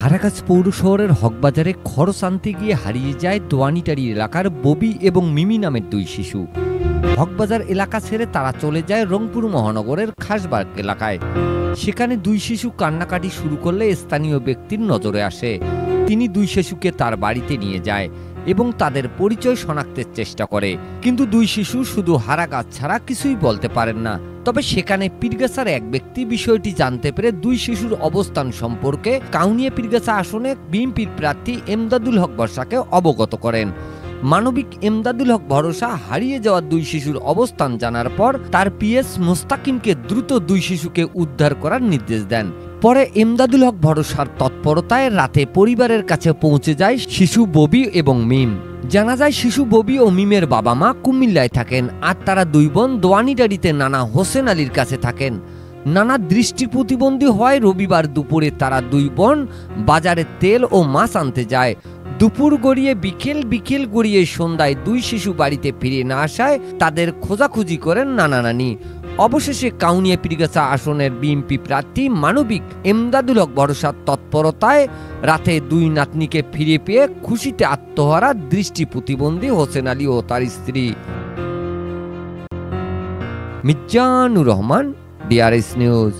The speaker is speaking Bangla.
হারাগাছ পৌর শহরের হকবাজারে খরচ আনতে গিয়ে হারিয়ে যায় দোয়ানিটারি এলাকার ববি এবং মিমি নামের দুই শিশু। হকবাজার এলাকা ছেড়ে তারা চলে যায় রংপুর মহানগরের খাসবাগ এলাকায়। সেখানে দুই শিশু কান্নাকাটি শুরু করলে স্থানীয় ব্যক্তির নজরে আসে। তিনি দুই শিশুকে তার বাড়িতে নিয়ে যায় এবং তাদের পরিচয় শনাক্তের চেষ্টা করে, কিন্তু দুই শিশু শুধু হারাগাছ ছাড়া কিছুই বলতে পারেন না। তবে সেখানে পীরগাছার এক ব্যক্তি বিষয়টি জানতে পেরে দুই শিশুর অবস্থান সম্পর্কে কাউনিয়া পীরগাছা আসনে বিএনপির প্রার্থী এমদাদুল হক ভরসাকে অবগত করেন। মানবিক এমদাদুল হক ভরসা হারিয়ে যাওয়া দুই শিশুর অবস্থান জানার পর তার পিএস মোস্তাকিমকে দ্রুত দুই শিশুকে উদ্ধার করার নির্দেশ দেন। পরে এমদাদুল হক ভরসার তৎপরতায় রাতে পরিবারের কাছে পৌঁছে যায় শিশু ববি এবং মিম। জানা যায় শিশু ববি ও মিমের বাবা মা কুমিল্লায় থাকেন, আর তারা দুই বোন দোয়ানিটারিতে নানা হোসেন আলীর কাছে থাকেন। নানা দৃষ্টি প্রতিবন্ধী হয় রবিবার দুপুরে তারা দুই বোন বাজারে তেল ও মাছ আনতে যায়। দুপুর গড়িয়ে বিকেল, বিকেল গড়িয়ে সন্ধ্যায় দুই শিশু বাড়িতে ফিরে না আসায় তাদের খোঁজাখুঁজি করেন নানা নানি। অবশেষে কাউনিয়া পীরগাছা আসনের বিএনপি প্রার্থী মানবিক এমদাদুল হক ভরসার তৎপরতায় রাতে দুই নাতনিকে ফিরে পেয়ে খুশিতে আত্মহারা দৃষ্টি প্রতিবন্ধী হোসেন আলী ও তার স্ত্রী। Mizanur Rahman, DRS news.